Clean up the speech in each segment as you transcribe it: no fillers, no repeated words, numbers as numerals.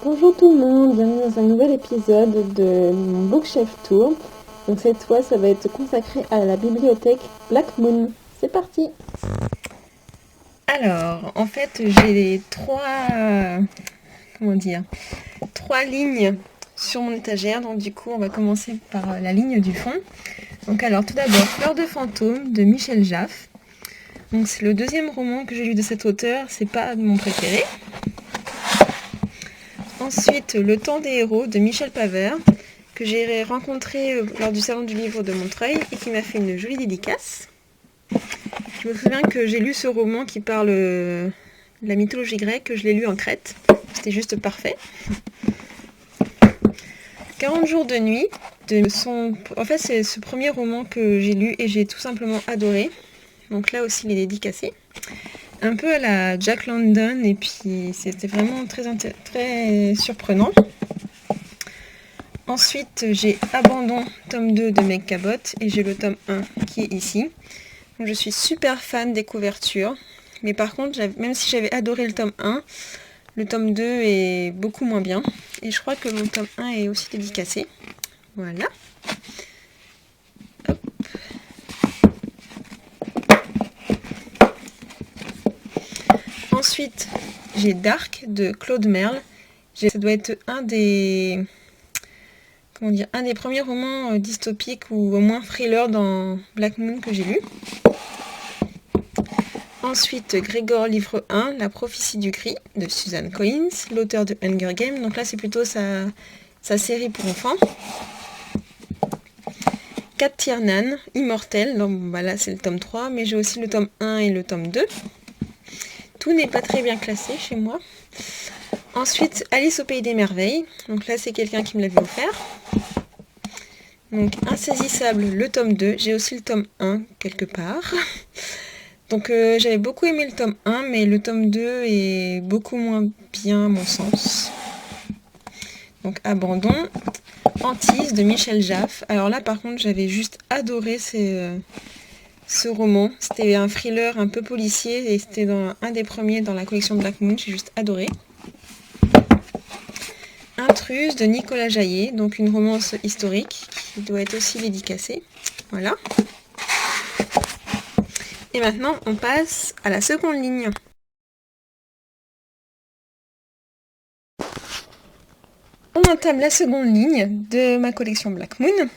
Bonjour tout le monde, bienvenue dans un nouvel épisode de mon Bookshelf Tour. Donc cette fois, ça va être consacré à la bibliothèque Black Moon. C'est parti! Alors, en fait, j'ai trois lignes sur mon étagère. Donc du coup, on va commencer par la ligne du fond. Donc alors, tout d'abord, Fleur de fantôme de Michel Jaff. Donc c'est le deuxième roman que j'ai lu de cet auteur, c'est pas mon préféré. Ensuite, Le temps des héros de Michel Pavert, que j'ai rencontré lors du salon du livre de Montreuil et qui m'a fait une jolie dédicace. Je me souviens que j'ai lu ce roman qui parle de la mythologie grecque, que je l'ai lu en Crète. C'était juste parfait. 40 jours de nuit, en fait c'est ce premier roman que j'ai lu et j'ai tout simplement adoré. Donc là aussi il est dédicacé. Un peu à la Jack London et puis c'était vraiment très surprenant. Ensuite j'ai Abandon, tome 2 de Meg Cabot et j'ai le tome 1 qui est ici. Donc, je suis super fan des couvertures, mais par contre même si j'avais adoré le tome 1, le tome 2 est beaucoup moins bien et je crois que mon tome 1 est aussi dédicacé. Voilà. Hop. Ensuite, j'ai Dark de Claude Merle. Ça doit être un des premiers romans dystopiques ou au moins thriller dans Black Moon que j'ai lu. Ensuite, Grégor livre 1, La prophétie du gris de Suzanne Collins, l'auteur de Hunger Games. Donc là, c'est plutôt sa série pour enfants. Kat Tiernan, Immortel. Donc là, c'est le tome 3, mais j'ai aussi le tome 1 et le tome 2. Tout n'est pas très bien classé chez moi. Ensuite, Alice au pays des merveilles. Donc là, c'est quelqu'un qui me l'avait offert. Donc, Insaisissable, le tome 2. J'ai aussi le tome 1 quelque part. Donc, j'avais beaucoup aimé le tome 1, mais le tome 2 est beaucoup moins bien à mon sens. Donc, Abandon. Antise de Michel Jaff. Alors là, par contre, j'avais juste adoré ce roman. C'était un thriller un peu policier et c'était un des premiers dans la collection Black Moon. J'ai juste adoré. Intruse de Nicolas Jaillet, donc une romance historique qui doit être aussi dédicacée. Voilà. Et maintenant, on passe à la seconde ligne. On entame la seconde ligne de ma collection Black Moon.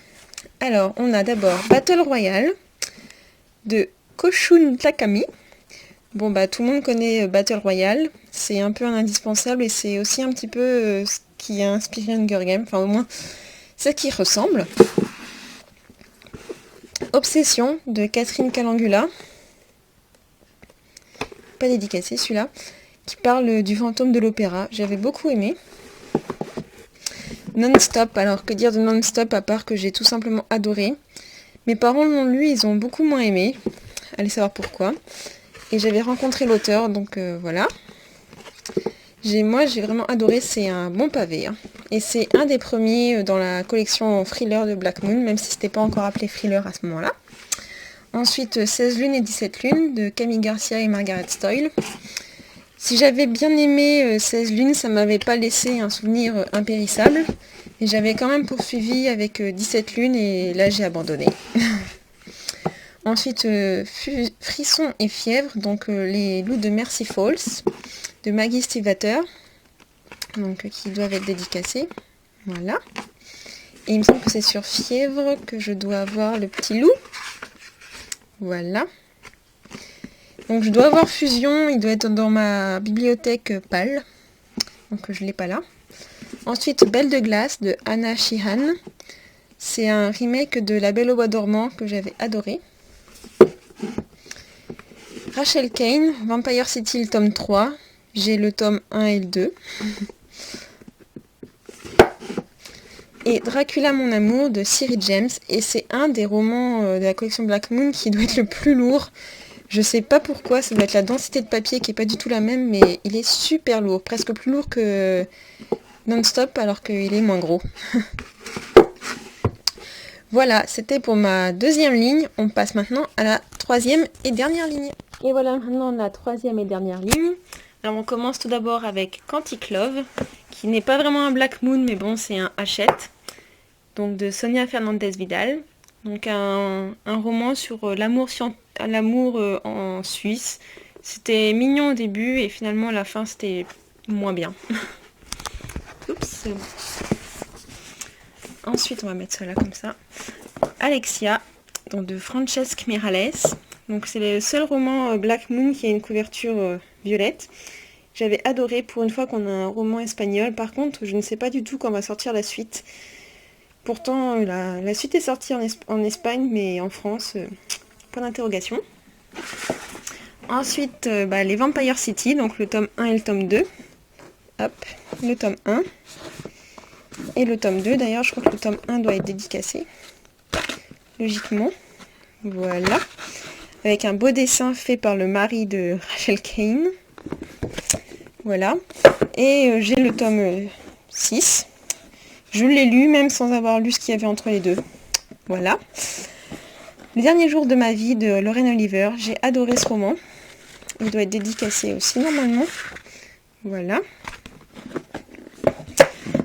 Alors, on a d'abord Battle Royale de Koshun Takami. Bon, bah, tout le monde connaît Battle Royale. C'est un peu un indispensable et c'est aussi un petit peu ce qui a inspiré Hunger Games. Enfin, au moins, ce qui ressemble. Obsession de Catherine Calangula. Pas dédicacé celui-là. Qui parle du fantôme de l'opéra. J'avais beaucoup aimé. Non-stop. Alors, que dire de non-stop à part que j'ai tout simplement adoré. Mes parents l'ont lu, ils ont beaucoup moins aimé. Allez savoir pourquoi. Et j'avais rencontré l'auteur, donc voilà. Moi, j'ai vraiment adoré, c'est un bon pavé. Hein. Et c'est un des premiers dans la collection thriller de Black Moon, même si c'était pas encore appelé thriller à ce moment-là. Ensuite, 16 lunes et 17 lunes de Camille Garcia et Margaret Stoyle. Si j'avais bien aimé 16 lunes, ça m'avait pas laissé un souvenir impérissable. Et j'avais quand même poursuivi avec 17 lunes et là j'ai abandonné. Ensuite, Frisson et fièvre, donc les loups de Mercy Falls, de Maggie Stiefvater, donc qui doivent être dédicacés. Voilà. Et il me semble que c'est sur fièvre que je dois avoir le petit loup. Voilà. Donc je dois avoir Fusion, il doit être dans ma bibliothèque pâle. Donc je ne l'ai pas là. Ensuite, Belle de glace de Anna Sheehan. C'est un remake de La Belle au bois dormant que j'avais adoré. Rachel Kane, Vampire City, le tome 3. J'ai le tome 1 et le 2. Et Dracula, mon amour, de Ciri James. Et c'est un des romans de la collection Black Moon qui doit être le plus lourd. Je sais pas pourquoi, ça doit être la densité de papier qui est pas du tout la même, mais il est super lourd. Presque plus lourd que Non-Stop, alors qu'il est moins gros. Voilà, c'était pour ma deuxième ligne. On passe maintenant à la troisième et dernière ligne. Et voilà maintenant la troisième et dernière ligne. Alors on commence tout d'abord avec Quantic Love, qui n'est pas vraiment un Black Moon, mais bon, c'est un Hachette, donc de Sonia Fernandez Vidal. Donc un roman sur l'amour en Suisse. C'était mignon au début et finalement à la fin c'était moins bien. Oups. Ensuite on va mettre cela comme ça. Alexia, donc de Francesc Miralles. Donc c'est le seul roman Black Moon qui a une couverture violette. J'avais adoré pour une fois qu'on a un roman espagnol. Par contre, je ne sais pas du tout quand va sortir la suite. Pourtant, la suite est sortie en Espagne, mais en France, pas d'interrogation. Ensuite, les Vampire City, donc le tome 1 et le tome 2. Hop, le tome 1. Et le tome 2, d'ailleurs, je crois que le tome 1 doit être dédicacé. Logiquement. Voilà. Avec un beau dessin fait par le mari de Rachel Kane. Voilà. Et j'ai le tome 6. Je l'ai lu, même sans avoir lu ce qu'il y avait entre les deux. Voilà. Le dernier jour de ma vie de Lorraine Oliver. J'ai adoré ce roman. Il doit être dédicacé aussi, normalement. Voilà.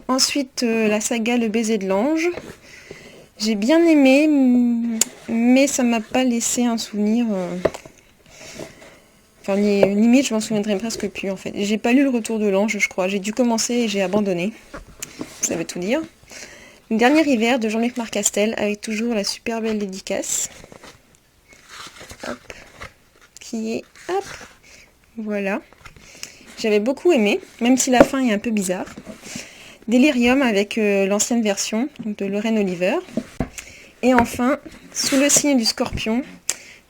Ensuite, la saga Le baiser de l'ange. J'ai bien aimé, mais ça m'a pas laissé un souvenir... Enfin, limite, je m'en souviendrai presque plus, en fait. J'ai pas lu Le Retour de l'ange, je crois. J'ai dû commencer et j'ai abandonné. Ça veut tout dire. Le dernier hiver de Jean-Luc Marcastel, avec toujours la super belle dédicace. Hop. Qui est... Hop. Voilà. J'avais beaucoup aimé, même si la fin est un peu bizarre. Delirium avec l'ancienne version, donc de Lorraine Oliver. Et enfin, Sous le signe du scorpion,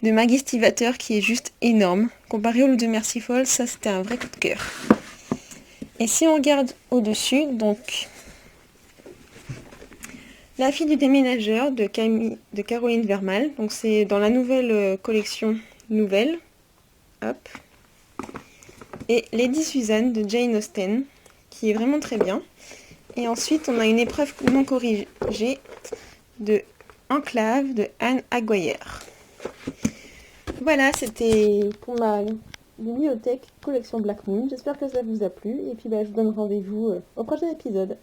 de Maggie Stiefvater, qui est juste énorme. Comparé au Loup de Merciful, ça c'était un vrai coup de cœur. Et si on regarde au-dessus, donc... La fille du déménageur de Caroline Vermal. Donc c'est dans la nouvelle collection nouvelle. Hop. Et Lady Suzanne de Jane Austen, qui est vraiment très bien. Et ensuite on a une épreuve non corrigée de Enclave de Anne Aguirre. Voilà, c'était pour ma bibliothèque collection Black Moon. J'espère que ça vous a plu. Et puis je vous donne rendez-vous au prochain épisode.